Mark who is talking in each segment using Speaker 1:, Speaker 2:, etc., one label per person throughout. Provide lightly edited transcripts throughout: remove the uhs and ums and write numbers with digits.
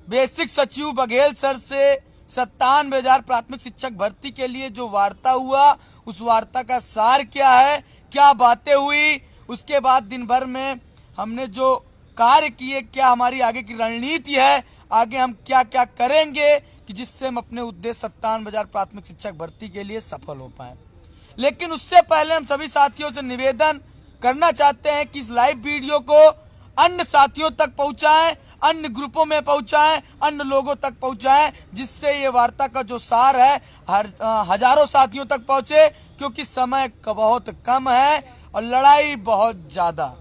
Speaker 1: Basic सचिव Baghel sir से 97,000 प्राथमिक शिक्षक भर्ती के लिए जो वार्ता हुआ, उस वार्ता का सार क्या है, क्या बातें हुई, उसके बाद दिन भर में हमने जो कार्य किए, क्या हमारी आगे की रणनीति है, आगे हम क्या क्या करेंगे कि जिससे हम अपने उद्देश्य 57,000 प्राथमिक शिक्षक भर्ती के लिए सफल हो पाए। लेकिन उससे पहले हम सभी साथियों से निवेदन करना चाहते हैं कि इस लाइव वीडियो को अन्य साथियों तक पहुंचाएं, अन्य ग्रुपों में पहुंचाएं, अन्य लोगों तक पहुंचाएं, जिससे ये वार्ता का जो सार है हजारों साथियों तक पहुंचे, क्योंकि समय बहुत कम है और लड़ाई बहुत ज्यादा।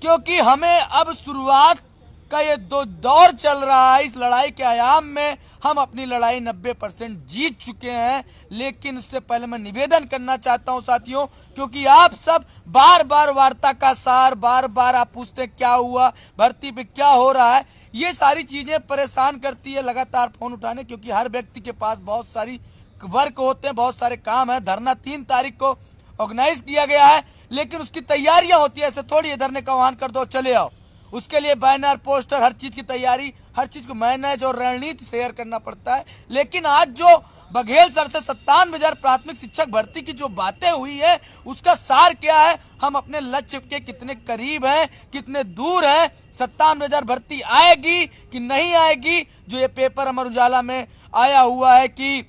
Speaker 1: क्योंकि हमें अब शुरुआत का ये दौर चल रहा है, इस लड़ाई के आयाम में हम अपनी लड़ाई 90% जीत चुके हैं। लेकिन उससे पहले मैं निवेदन करना चाहता हूं साथियों, क्योंकि आप सब बार बार वार्ता का सार, बार बार आप पूछते हैं क्या हुआ, भर्ती पे क्या हो रहा है, ये सारी चीजें परेशान करती है लगातार फोन उठाने, क्योंकि हर व्यक्ति के पास बहुत सारी वर्क होते हैं, बहुत सारे काम है। धरना 3 तारीख को ऑर्गेनाइज किया गया है, लेकिन उसकी तैयारियां होती है, ऐसे थोड़ी है धरने का आह्वान कर दो चले आओ। उसके लिए बैनर, पोस्टर, हर चीज की तैयारी, हर चीज को मैनेज और रणनीति शेयर करना पड़ता है। लेकिन आज जो बघेल सर से 57,000 प्राथमिक शिक्षक भर्ती की जो बातें हुई है, उसका सार क्या है, हम अपने लक्ष्य के कितने करीब हैं, कितने दूर हैं, 57,000 भर्ती आएगी कि नहीं आएगी। जो ये पेपर अमर उजाला में आया हुआ है कि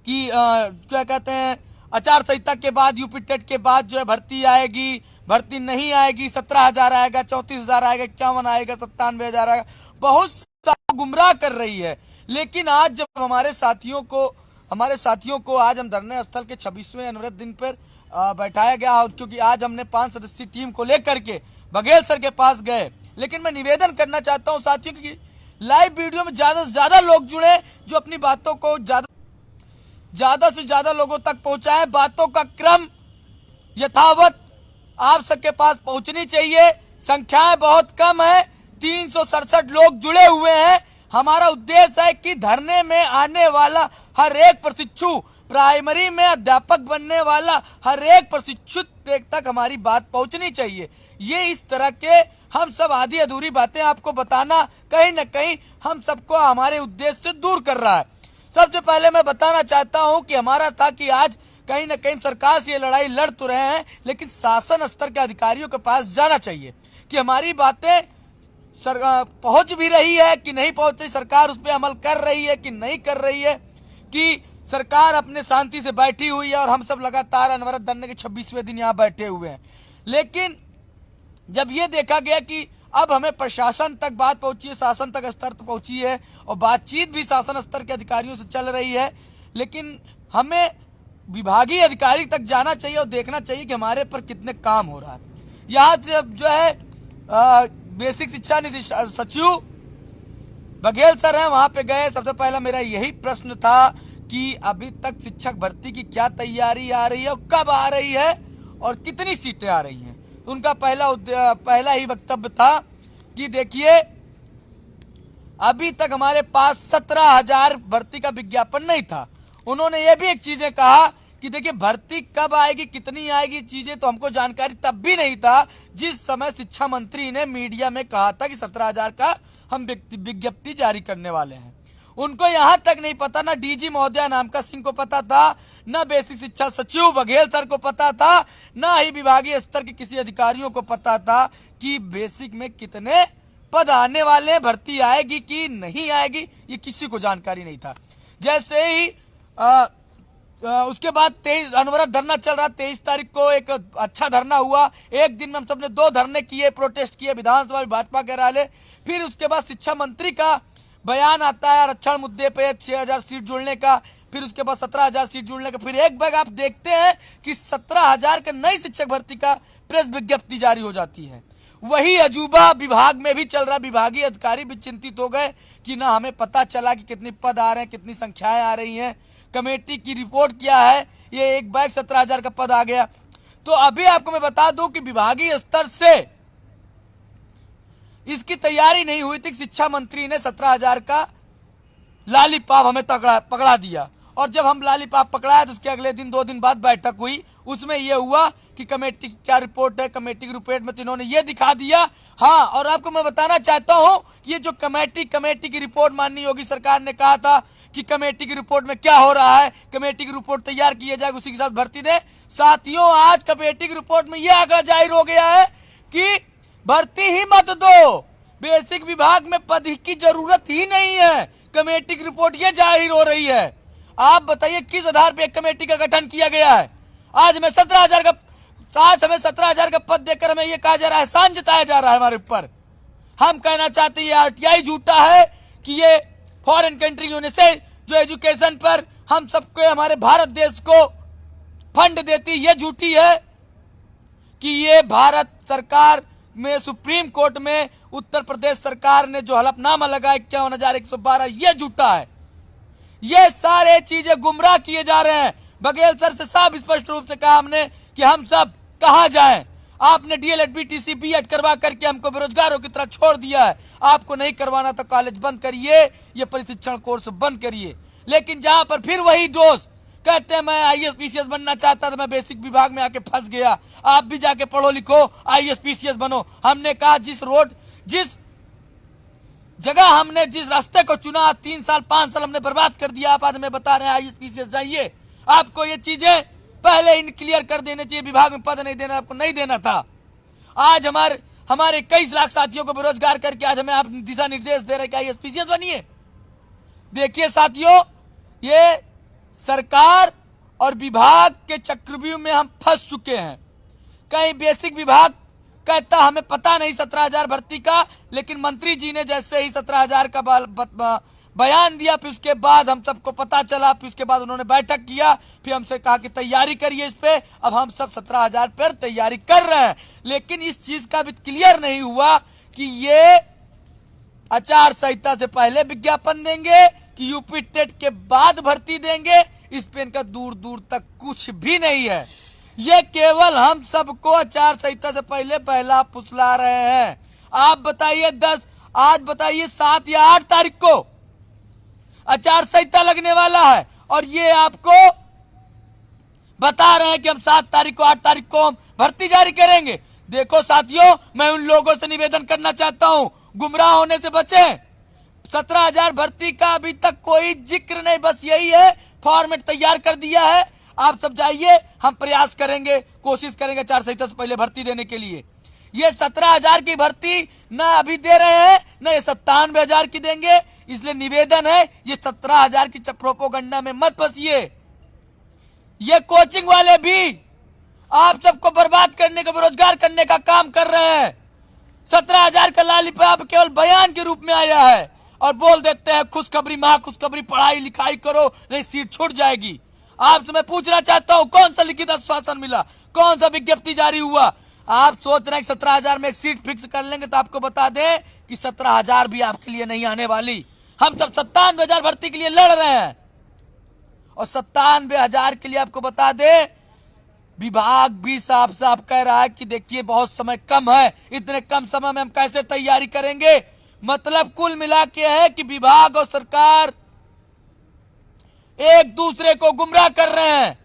Speaker 1: क्या कहते हैं, आचार संहिता के बाद, यूपी टेट के बाद जो है भर्ती आएगी, भर्ती नहीं आएगी, 17,000 आएगा, 34,000 आएगा, 51 आएगा, 97,000 आएगा, बहुत सारा गुमराह कर रही है। लेकिन आज जब हमारे साथियों को आज हम धरने स्थल के 26वें अनवरत दिन पर बैठाया गया, क्योंकि आज हमने 5 सदस्यीय टीम को लेकर के बघेल सर के पास गए। लेकिन मैं निवेदन करना चाहता हूँ साथियों की लाइव वीडियो में ज्यादा से ज्यादा लोग जुड़े, जो अपनी बातों को ज्यादा से ज्यादा लोगों तक पहुंचाएं। बातों का क्रम यथावत आप सबके पास पहुंचनी चाहिए। संख्याएं बहुत कम है, 367 लोग जुड़े हुए हैं। हमारा उद्देश्य है कि धरने में आने वाला हर एक प्रशिक्षु, प्राइमरी में अध्यापक बनने वाला हर एक प्रशिक्षित तक हमारी बात पहुंचनी चाहिए। ये इस तरह के हम सब आधी अधूरी बातें आपको बताना कहीं न कहीं हम सबको हमारे उद्देश्य से दूर कर रहा है। सबसे पहले मैं बताना चाहता हूं कि हमारा था कि आज कहीं न कहीं सरकार से ये लड़ाई लड़ तो रहे हैं, लेकिन शासन स्तर के अधिकारियों के पास जाना चाहिए कि हमारी बातें पहुंच भी रही है कि नहीं पहुंच रही, सरकार उस पर अमल कर रही है कि नहीं कर रही है, कि सरकार अपने शांति से बैठी हुई है और हम सब लगातार अनवरत धरने के 26वें दिन यहाँ बैठे हुए हैं। लेकिन जब ये देखा गया कि अब हमें प्रशासन तक बात पहुंची है, शासन तक स्तर तक पहुंची है और बातचीत भी शासन स्तर के अधिकारियों से चल रही है, लेकिन हमें विभागीय अधिकारी तक जाना चाहिए और देखना चाहिए कि हमारे पर कितने काम हो रहा है। यहाँ जो है बेसिक शिक्षा सचिव बघेल सर हैं, वहां पे गए। सबसे पहला मेरा यही प्रश्न था कि अभी तक शिक्षक भर्ती की क्या तैयारी आ रही है और कब आ रही है और कितनी सीटें आ रही हैं। उनका पहला ही वक्तव्य था कि देखिए अभी तक हमारे पास 17,000 भर्ती का विज्ञापन नहीं था। उन्होंने ये भी एक चीजें कहा कि देखिए भर्ती कब आएगी, कितनी आएगी, चीजें तो हमको जानकारी तब भी नहीं था जिस समय शिक्षा मंत्री ने मीडिया में कहा था कि 17,000 का हम विज्ञप्ति जारी करने वाले हैं। उनको यहां तक नहीं पता, ना डीजी महोदया नामका सिंह को पता था, न बेसिक शिक्षा सचिव बघेल सर को पता था, न ही विभागीय स्तर के किसी अधिकारियों को पता था कि बेसिक में कितने पद आने वाले हैं, भर्ती आएगी कि नहीं आएगी, ये किसी को जानकारी नहीं था। जैसे ही उसके बाद 23 अनवरत धरना चल रहा, 23 तारीख को एक अच्छा धरना हुआ। एक दिन में हम सबने 2 धरने किए, प्रोटेस्ट किए विधानसभा में भाजपा के रैली। फिर उसके बाद शिक्षा मंत्री का बयान आता है आरक्षण मुद्दे पे 6,000 सीट जोड़ने का, फिर उसके बाद 17,000 सीट जोड़ने का। फिर एक बार आप देखते हैं कि 17,000 का नई शिक्षक भर्ती का प्रेस विज्ञप्ति जारी हो जाती है। वही अजूबा विभाग में भी चल रहा। विभागीय अधिकारी भी चिंतित हो गए कि ना हमें पता चला कि कितने पद आ रहे हैं, कितनी संख्याएं आ रही हैं, कमेटी की रिपोर्ट क्या है, ये एक बैग 17,000 का पद आ गया। तो अभी आपको मैं बता दूं कि विभागीय स्तर से इसकी तैयारी नहीं हुई थी। शिक्षा मंत्री ने 17,000 का लालीपाप हमें पकड़ा दिया और जब हम लालीपाप पकड़ाया तो उसके अगले दिन 2 दिन बाद बैठक हुई, उसमें यह हुआ कि कमेटी की क्या रिपोर्ट है, कमेटी की रिपोर्ट में तो इन्होंने ये दिखा दिया। हाँ, और आपको मैं बताना चाहता हूं ये जो कमेटी की रिपोर्ट माननीय योगी सरकार ने कहा था कि कमेटी की रिपोर्ट में क्या हो रहा है, कमेटी की रिपोर्ट तैयार की जाएगी, उसी के साथ भर्ती दे। साथियों, आज कमेटी की रिपोर्ट में यह आंकड़ा जाहिर हो गया है कि भर्ती ही मत दो, बेसिक विभाग में पद की जरूरत ही नहीं है। कमेटी की रिपोर्ट यह जाहिर हो रही है। आप बताइए किस आधार पर एक कमेटी का गठन किया गया है? आज हमें 17,000 का पद देकर हमें यह कहा जा रहा है, एहसान जताया जा रहा है हमारे ऊपर। हम कहना चाहते हैं आरटीआई झूठा है कि ये फॉरेन कंट्री होने से जो एजुकेशन पर हम सबको हमारे भारत देश को फंड देती, ये झूठी है कि ये भारत सरकार में सुप्रीम कोर्ट में उत्तर प्रदेश सरकार ने जो हलफनामा लगाया 51,112, ये झूठा है। ये सारे चीजें गुमराह किए जा रहे हैं। बघेल सर से साफ स्पष्ट रूप से कहा हमने कि हम सब कहां जाएं। आपने डीएलएड बीटीसी बीएड करवा करके हमको बेरोजगारों की तरह छोड़ दिया है। आपको नहीं करवाना तो कॉलेज बंद करिए, ये प्रशिक्षण कोर्स बंद करिए। लेकिन जहां पर फिर वही दोस्त कहते हैं मैं आईएएस पीसीएस बनना चाहता था, मैं बेसिक विभाग में आके फंस गया। आप भी जाके पढ़ो लिखो, आईएएस पीसीएस बनो। हमने कहा जिस जगह हमने जिस रास्ते को चुना, 3 साल 5 साल हमने बर्बाद कर दिया। आप आज हमें बता रहे हैं आईएएस पीसीएस जाइए। आपको ये चीजें पहले इन क्लियर कर देने चाहिए। विभाग में पद नहीं देना, आपको नहीं देना था। आज हमारे कई लाख साथियों को बेरोजगार करके आज हमें आप दिशा निर्देश दे रहे कि आईएएस पीसीएस बनिए। देखिए साथियों, ये सरकार और विभाग के चक्रव्यूह में हम फंस चुके हैं। कहीं बेसिक विभाग कहता हमें पता नहीं 17,000 भर्ती का, लेकिन मंत्री जी ने जैसे ही 17,000 का बयान दिया, फिर उसके बाद हम सबको पता चला, फिर उसके बाद उन्होंने बैठक किया, फिर हमसे कहा कि तैयारी करिए इस पे। अब हम सब 17,000 पर तैयारी कर रहे हैं, लेकिन इस चीज का भी क्लियर नहीं हुआ कि ये आचार संहिता से पहले विज्ञापन देंगे कि यूपी टेट के बाद भर्ती देंगे। इस पे इनका दूर दूर तक कुछ भी नहीं है। ये केवल हम सबको आचार संहिता से पहले बहला फुसला रहे हैं। आप बताइए आज बताइए 7 या 8 तारीख को आचार संहिता लगने वाला है और ये आपको बता रहे हैं कि हम 7 तारीख को 8 तारीख को हम भर्ती जारी करेंगे। देखो साथियों, मैं उन लोगों से निवेदन करना चाहता हूं, गुमराह होने से बचें। 17,000 भर्ती का अभी तक कोई जिक्र नहीं, बस यही है फॉर्मेट तैयार कर दिया है। आप सब जाइए, हम प्रयास करेंगे, कोशिश करेंगे आचार संहिता से पहले भर्ती देने के लिए। ये 17,000 की भर्ती ना अभी दे रहे हैं, ना ये 97,000 की देंगे। इसलिए निवेदन है, ये 17,000 की प्रोपोगंडा में मत फंसिए। ये कोचिंग वाले भी आप सबको बर्बाद करने का, बेरोजगार करने का काम कर रहे हैं। 17,000 का लालीपाप केवल बयान के रूप में आया है और बोल देते हैं खुशखबरी, महाखुशखबरी, पढ़ाई लिखाई करो नहीं सीट छूट जाएगी। आपसे मैं पूछना चाहता हूं, कौन सा लिखित आश्वासन मिला, कौन सा विज्ञप्ति जारी हुआ? आप सोच रहे हैं कि 17,000 में एक सीट फिक्स कर लेंगे, तो आपको बता दें कि 17,000 भी आपके लिए नहीं आने वाली। हम सब 97,000 भर्ती के लिए लड़ रहे हैं और 97,000 के लिए आपको बता दें विभाग भी साफ साफ कह रहा है कि देखिए बहुत समय कम है, इतने कम समय में हम कैसे तैयारी करेंगे। मतलब कुल मिला के है कि विभाग और सरकार एक दूसरे को गुमराह कर रहे हैं।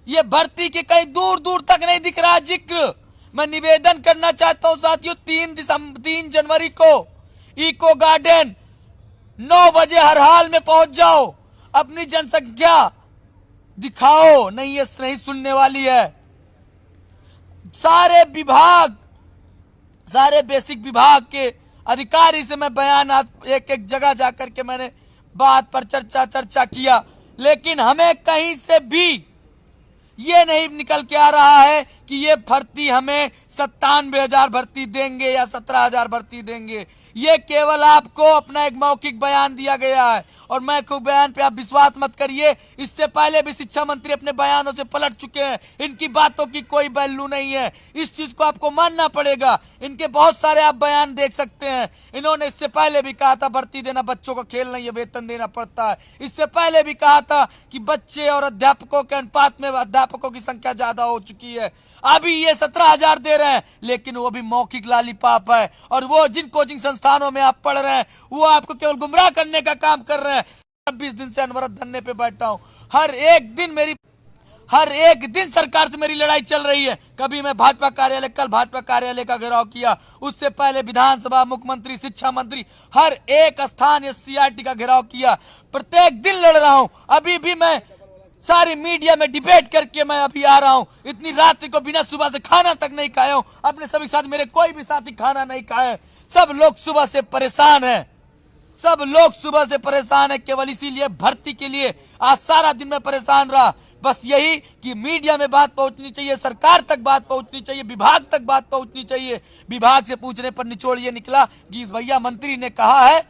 Speaker 1: ये भर्ती के कहीं दूर दूर तक नहीं दिख रहा जिक्र। मैं निवेदन करना चाहता हूं साथियों, 3 जनवरी को इको गार्डन 9 बजे हर हाल में पहुंच जाओ, अपनी जनसंख्या दिखाओ। नहीं, ये नहीं सुनने वाली है। सारे बेसिक विभाग के अधिकारी से मैं बयान एक एक जगह जाकर के मैंने बात पर चर्चा किया, लेकिन हमें कहीं से भी ये नहीं निकल के आ रहा है कि ये भर्ती हमें 97,000 भर्ती देंगे या 17,000 भर्ती देंगे। ये केवल आपको अपना एक मौखिक बयान दिया गया है और मौखिक बयान पे आप विश्वास मत करिए। इससे पहले भी शिक्षा मंत्री अपने बयानों से पलट चुके हैं। इनकी बातों की कोई वैल्यू नहीं है, इस चीज को आपको मानना पड़ेगा। इनके बहुत सारे आप बयान देख सकते हैं। इन्होंने इससे पहले भी कहा था भर्ती देना बच्चों को खेल नहीं है, वेतन देना पड़ता है। इससे पहले भी कहा था कि बच्चे और अध्यापकों के अनुपात में अध्यापकों की संख्या ज्यादा हो चुकी है। अभी ये 17,000 दे रहे हैं, लेकिन वो भी मौखिक लालीपाप है। और वो जिन कोचिंग संस्थानों में आप पढ़ रहे हैं वो आपको केवल गुमराह करने का काम कर रहे हैं। 26 दिन से अनवरत धरने पे बैठा हूं। हर एक दिन सरकार से मेरी लड़ाई चल रही है। कभी मैं भाजपा कार्यालय, कल भाजपा कार्यालय का घेराव किया, उससे पहले विधानसभा, मुख्यमंत्री, शिक्षा मंत्री, हर एक स्थान एससीईआरटी का घेराव किया। प्रत्येक दिन लड़ रहा हूं। अभी भी मैं सारी मीडिया में डिबेट करके मैं अभी आ रहा हूं। इतनी रात्रि को बिना सुबह से खाना तक नहीं खाया हूं। अपने सभी साथ, मेरे कोई भी साथी खाना नहीं खाए। सब लोग सुबह से परेशान है, केवल इसीलिए भर्ती के लिए आज सारा दिन मैं परेशान रहा। बस यही कि मीडिया में बात पहुंचनी चाहिए, सरकार तक बात पहुंचनी चाहिए, विभाग तक बात पहुंचनी चाहिए। विभाग से पूछने पर निचोड़ ये निकला कि भैया मंत्री ने कहा है,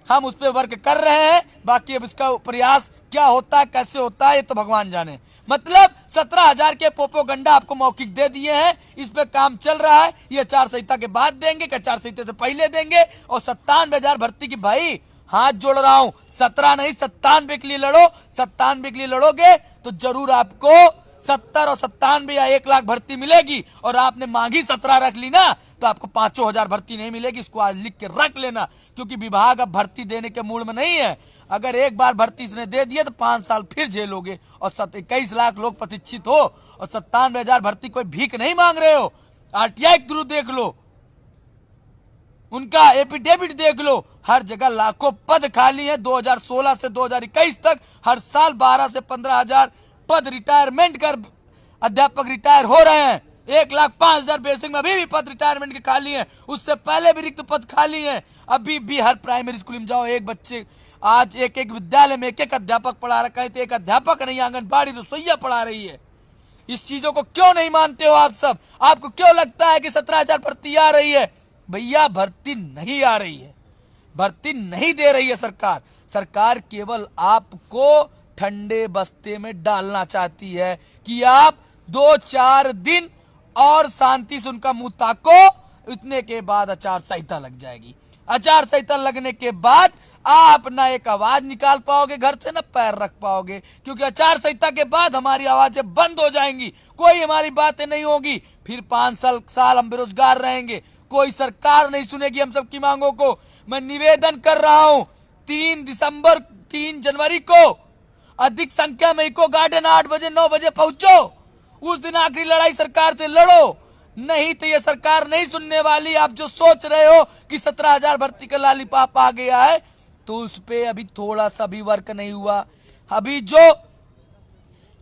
Speaker 1: हम उस पर वर्क कर रहे हैं, बाकी अब इसका प्रयास क्या होता है, कैसे होता है, ये तो भगवान जाने। मतलब 17,000 के प्रोपोगंडा आपको मौखिक दे दिए हैं, इस पे काम चल रहा है। ये आचार संहिता के बाद देंगे, क्या आचार संहिता से पहले देंगे? और 97,000 भर्ती की, भाई हाथ जोड़ रहा हूं, 17 नहीं 97 के लिए लड़ो। 97 के लिए लड़ोगे तो जरूर आपको 70 और 97 या 1 लाख भर्ती मिलेगी। और आपने मांगी 17 रख ली ना, तो आपको 5,000 भर्ती नहीं मिलेगी। इसको आज लिख के रख लेना, क्योंकि विभाग अब भर्ती देने के मूड में नहीं है। अगर एक बार भर्ती इसने दे दिया तो 5 साल फिर झेलोगे। और 21 लाख लोग प्रशिक्षित हो और 97,000 भर्ती कोई भीख नहीं मांग रहे हो। आरटीआई के थ्रू देख लो, उनका एफिडेविट देख लो, हर जगह लाखों पद खाली है। 2016 से 2021 तक हर साल 12 से 15,000 पद रिटायरमेंट कर अध्यापक रिटायर हो रहे हैं। 1,05,000 बेसिक में अभी भी पद रिटायरमेंट के खाली हैं। उससे पहले भी रिक्त पद खाली हैं। अभी भी हर प्राइमरी स्कूल में जाओ, एक बच्चे, आज एक विद्यालय में एक अध्यापक पढ़ा रखा है, तो एक अध्यापक नहीं, आंगनबाड़ी रसोइया पढ़ा रही है। इस चीजों को क्यों नहीं मानते हो आप सब? आपको क्यों लगता है कि 17,000 भर्ती आ रही है? भैया भर्ती नहीं आ रही है, भर्ती नहीं दे रही है सरकार। सरकार केवल आपको ठंडे बस्ते में डालना चाहती है कि आप 2-4 दिन और शांति से उनका मुंह ताको। इतने के बाद आचार संहिता लग जाएगी। आचार संहिता लगने के बाद आप ना एक आवाज निकाल पाओगे घर से, ना पैर रख पाओगे, क्योंकि आचार संहिता के बाद हमारी आवाजें बंद हो जाएंगी। कोई हमारी बातें नहीं होगी। फिर 5 साल हम बेरोजगार रहेंगे। कोई सरकार नहीं सुनेगी हम सबकी मांगों को। मैं निवेदन कर रहा हूं, 3 जनवरी को अधिक संख्या में इको गार्डन 8 बजे 9 बजे पहुंचो। उस दिन आखिरी लड़ाई सरकार से लड़ो, नहीं तो ये सरकार नहीं सुनने वाली। आप जो सोच रहे हो कि 17,000 भर्ती का लालीपाप आ गया है, तो उस पे अभी थोड़ा सा भी वर्क नहीं हुआ। अभी जो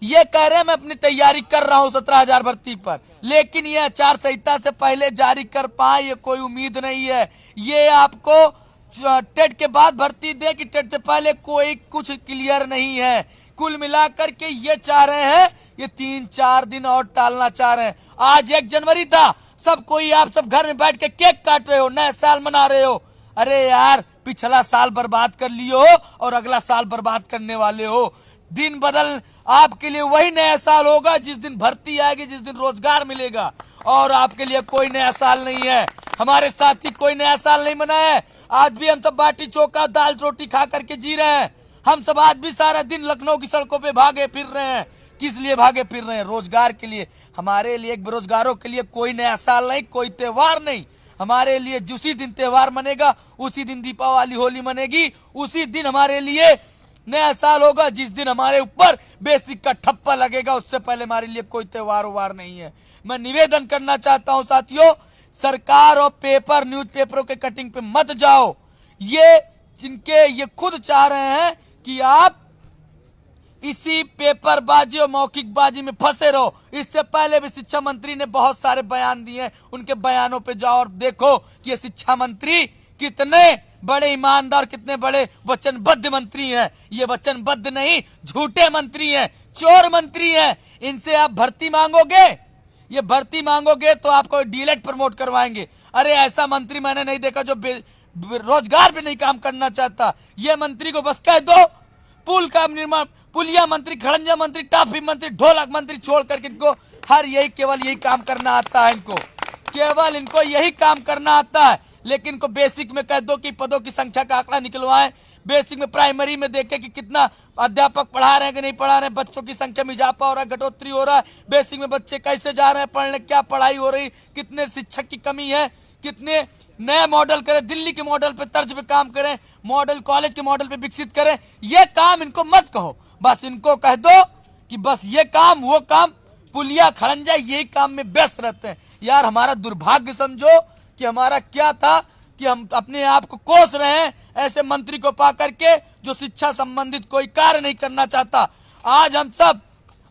Speaker 1: ये कह रहे हैं मैं अपनी तैयारी कर रहा हूं 17,000 भर्ती पर, लेकिन ये आचार संहिता से पहले जारी कर पाए ये कोई उम्मीद नहीं है। ये आपको टेट के बाद भर्ती दे कि टेट से पहले, कोई कुछ क्लियर नहीं है। कुल मिलाकर के ये चाह रहे हैं, ये 3-4 दिन और टालना चाह रहे हैं। आज 1 जनवरी था, सब कोई, आप सब घर में बैठ के केक काट रहे हो, नया साल मना रहे हो। अरे यार, पिछला साल बर्बाद कर लियो और अगला साल बर्बाद करने वाले हो। दिन बदल, आपके लिए वही नया साल होगा जिस दिन भर्ती आएगी, जिस दिन रोजगार मिलेगा। और आपके लिए कोई नया साल नहीं है। हमारे साथी कोई नया साल नहीं मनाया है। आज भी हम सब बाटी चोखा दाल रोटी खा करके जी रहे हैं। हम सब आज भी सारा दिन लखनऊ की सड़कों पे भागे फिर रहे हैं। किस लिए भागे फिर रहे हैं? रोजगार के लिए। हमारे लिए, बेरोजगारों के लिए कोई नया साल नहीं, कोई त्योहार नहीं। हमारे लिए उसी दिन त्योहार मनेगा, उसी दिन दीपावली होली मनेगी, उसी दिन हमारे लिए नया साल होगा जिस दिन हमारे ऊपर बेसिक का ठप्पा लगेगा। उससे पहले हमारे लिए कोई त्योहार उवार नहीं है। मैं निवेदन करना चाहता हूं साथियों, सरकार और पेपर, न्यूज़पेपरों के कटिंग पे मत जाओ। ये खुद चाह रहे हैं कि आप इसी पेपरबाजी और मौखिकबाजी में फंसे रहो। इससे पहले भी शिक्षा मंत्री ने बहुत सारे बयान दिए हैं, उनके बयानों पे जाओ और देखो कि ये शिक्षा मंत्री कितने बड़े ईमानदार, कितने बड़े वचनबद्ध मंत्री हैं। ये वचनबद्ध नहीं, झूठे मंत्री हैं, चोर मंत्री हैं। इनसे आप भर्ती मांगोगे, ये भर्ती मांगोगे तो आपको डीएलएड प्रमोट करवाएंगे। अरे ऐसा मंत्री मैंने नहीं देखा जो रोजगार पे नहीं काम करना चाहता। ये मंत्री को बस कह दो पुल का निर्माण, पुलिया मंत्री, खड़ंजा मंत्री, टाफी मंत्री, ढोलक मंत्री छोड़ करके इनको केवल यही काम करना आता है। इनको केवल यही काम करना आता है। लेकिन को बेसिक में कह दो कि पदों की संख्या का आंकड़ा निकलवाएं। बेसिक में, प्राइमरी में देखे कि कितना अध्यापक पढ़ा रहे हैं कि नहीं पढ़ा रहे हैं, बच्चों की संख्या में इजाफा हो रहा है, घटोतरी हो रहा है। बेसिक में बच्चे कैसे जा रहे हैं पढ़ने, क्या पढ़ाई हो रही, कितने शिक्षक की कमी है, कितने नए मॉडल करें, दिल्ली के मॉडल पे तर्ज पे काम करें, मॉडल कॉलेज के मॉडल पे विकसित करें। ये काम इनको मत कहो, बस इनको कह दो कि बस ये काम वो काम, पुलिया खड़ंजा यही काम में व्यस्त रहते हैं। यार हमारा दुर्भाग्य समझो कि हमारा क्या था कि हम अपने आप को कोस रहे हैं ऐसे मंत्री को पा करके जो शिक्षा संबंधित कोई कार्य नहीं करना चाहता। आज हम सब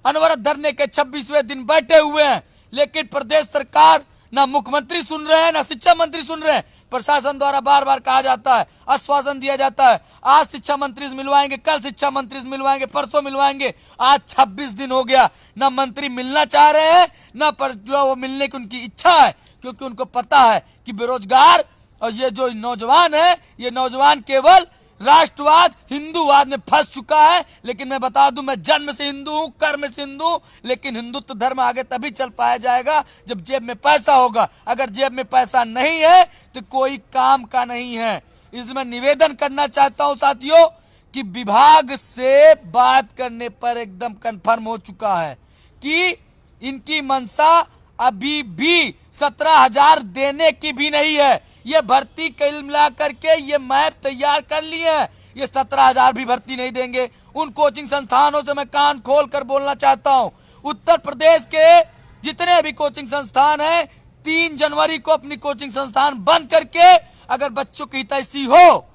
Speaker 1: अनवरत धरने के 26वें दिन बैठे हुए हैं, लेकिन प्रदेश सरकार ना मुख्यमंत्री सुन रहे हैं, ना शिक्षा मंत्री सुन रहे हैं। प्रशासन द्वारा बार बार कहा जाता है, आश्वासन दिया जाता है, आज शिक्षा मंत्री से मिलवाएंगे, कल शिक्षा मंत्री से मिलवाएंगे, परसों मिलवाएंगे। आज 26 दिन हो गया, ना मंत्री मिलना चाह रहे हैं, ना पर जो वो मिलने की उनकी इच्छा है, क्योंकि उनको पता है कि बेरोजगार और ये जो नौजवान है, ये नौजवान केवल राष्ट्रवाद हिंदूवाद में फंस चुका है। लेकिन मैं बता दूं, मैं जन्म से हिंदू हूं, कर्म से हिंदू हूं, लेकिन हिंदुत्व धर्म आगे तभी चल पाया जाएगा जब जेब में पैसा होगा। अगर जेब में पैसा नहीं है तो कोई काम का नहीं है। इसमें निवेदन करना चाहता हूं साथियों कि विभाग से बात करने पर एकदम कन्फर्म हो चुका है कि इनकी मंशा अभी भी 17,000 देने की भी नहीं है। ये भर्ती कल मिला करके ये मैप तैयार कर लिए हैं, ये 17,000 भी भर्ती नहीं देंगे। उन कोचिंग संस्थानों से मैं कान खोल कर बोलना चाहता हूं, उत्तर प्रदेश के जितने भी कोचिंग संस्थान हैं, 3 जनवरी को अपनी कोचिंग संस्थान बंद करके अगर बच्चों की हितैषी हो,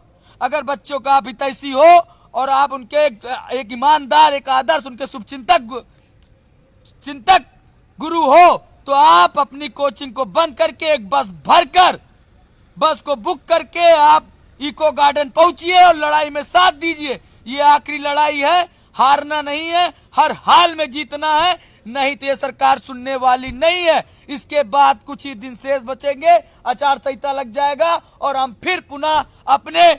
Speaker 1: अगर बच्चों का आप हितैषी हो और आप उनके एक ईमानदार, एक आदर्श, उनके चिंतक गुरु हो, तो आप अपनी कोचिंग को बंद करके एक बस भरकर, बस को बुक करके आप इको गार्डन पहुंचिए और लड़ाई में साथ दीजिए। ये आखिरी लड़ाई है, हारना नहीं है, हर हाल में जीतना है, नहीं तो ये सरकार सुनने वाली नहीं है। इसके बाद कुछ ही दिन शेष बचेंगे, आचार संहिता लग जाएगा और हम फिर पुनः अपने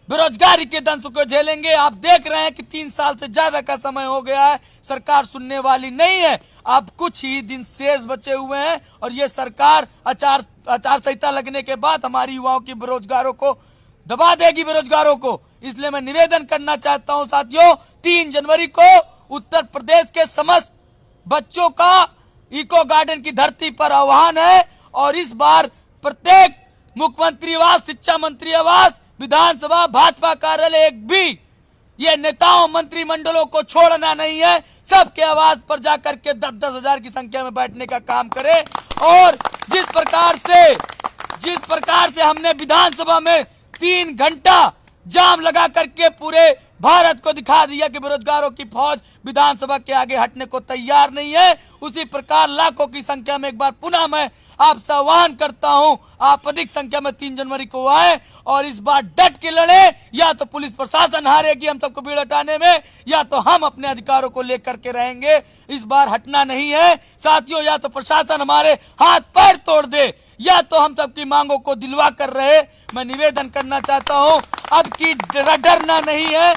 Speaker 1: बेरोजगारी के दंश को झेलेंगे। आप देख रहे हैं कि 3 साल से ज्यादा का समय हो गया है, सरकार सुनने वाली नहीं है। अब कुछ ही दिन शेष बचे हुए हैं और ये सरकार आचार संहिता लगने के बाद हमारी युवाओं की बेरोजगारों को दबा देगी, बेरोजगारों को। इसलिए मैं निवेदन करना चाहता हूं साथियों, 3 जनवरी को उत्तर प्रदेश के समस्त बच्चों का इको गार्डन की धरती पर आह्वान है और इस बार प्रत्येक मुख्यमंत्री आवास, शिक्षा मंत्री आवास, विधानसभा, भाजपा कार्यालय, एक भी ये नेताओं मंत्रिमंडलों को छोड़ना नहीं है। सबके आवाज पर जाकर के 10-10 हजार की संख्या में बैठने का काम करें और जिस प्रकार से हमने विधानसभा में 3 घंटा जाम लगा करके पूरे भारत को दिखा दिया कि बेरोजगारों की फौज विधानसभा के आगे हटने को तैयार नहीं है, उसी प्रकार लाखों की संख्या में एक बार पुनः मैं आपसे आह्वान करता हूं, आप अधिक संख्या में 3 जनवरी को आए और इस बार डट के लड़े। या तो पुलिस प्रशासन हारेगी हम सबको भीड़ हटाने में, या तो हम अपने अधिकारों को लेकर के रहेंगे। इस बार हटना नहीं है साथियों, या तो प्रशासन हमारे हाथ पैर तोड़ दे, या तो हम सबकी मांगों को दिलवा कर रहे। मैं निवेदन करना चाहता हूं, अब की डरना नहीं है,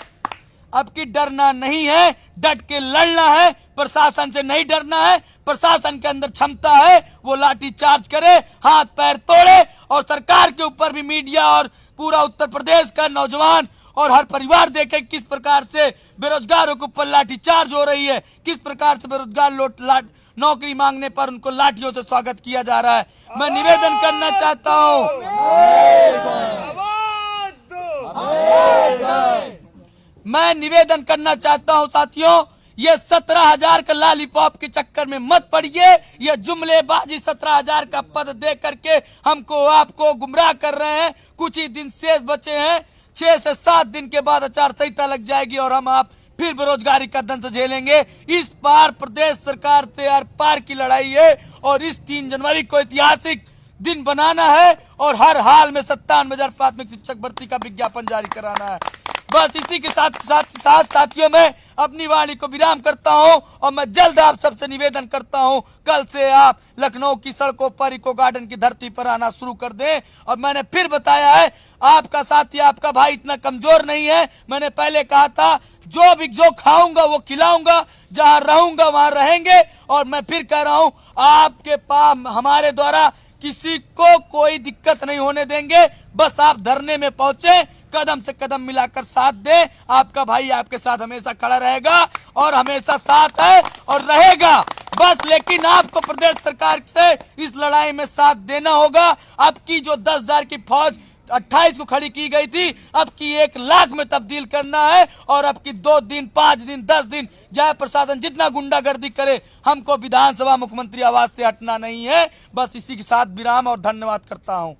Speaker 1: अब की डरना नहीं है, डट के लड़ना है। प्रशासन से नहीं डरना है, प्रशासन के अंदर क्षमता है, वो लाठी चार्ज करे, हाथ पैर तोड़े और सरकार के ऊपर भी मीडिया और पूरा उत्तर प्रदेश का नौजवान और हर परिवार देखे किस प्रकार से बेरोजगारों के ऊपर लाठी चार्ज हो रही है, किस प्रकार से बेरोजगार नौकरी मांगने पर उनको लाठियों से स्वागत किया जा रहा है। मैं निवेदन करना चाहता हूं, मैं निवेदन करना चाहता हूं साथियों, ये 17,000 का लॉलीपॉप के चक्कर में मत पड़िए। ये जुमलेबाजी 17,000 का पद दे करके हमको आपको गुमराह कर रहे हैं। कुछ ही दिन शेष बचे हैं, 6 से 7 दिन के बाद आचार संहिता लग जाएगी और हम आप फिर बेरोजगारी का दंश झेलेंगे। इस बार प्रदेश सरकार से आर पार की लड़ाई है और इस 3 जनवरी को ऐतिहासिक दिन बनाना है और हर हाल में 57,000 प्राथमिक शिक्षक भर्ती का विज्ञापन जारी कराना है। बस इसी के साथ साथियों मैं अपनी वाणी को विराम करता हूं और मैं जल्द आप सबसे निवेदन करता हूं, कल से आप लखनऊ की सड़कों पर इको गार्डन की धरती पर आना शुरू कर दें। और मैंने फिर बताया है, आपका साथी, आपका भाई इतना कमजोर नहीं है। मैंने पहले कहा था, जो खाऊंगा वो खिलाऊंगा, जहां रहूंगा वहां रहेंगे। और मैं फिर कह रहा हूं, आपके पास हमारे द्वारा किसी को कोई दिक्कत नहीं होने देंगे। बस आप धरने में पहुंचे, कदम से कदम मिलाकर साथ दे। आपका भाई आपके साथ हमेशा खड़ा रहेगा और हमेशा साथ है और रहेगा। बस। लेकिन आपको प्रदेश सरकार से इस लड़ाई में साथ देना होगा। अब की जो 10,000 की फौज 28 को खड़ी की गई थी, अब की 1 लाख में तब्दील करना है। और अब की 2 दिन, 5 दिन, 10 दिन चाहे प्रशासन जितना गुंडागर्दी करे, हमको विधानसभा मुख्यमंत्री आवास से हटना नहीं है। बस इसी के साथ विराम और धन्यवाद करता हूं।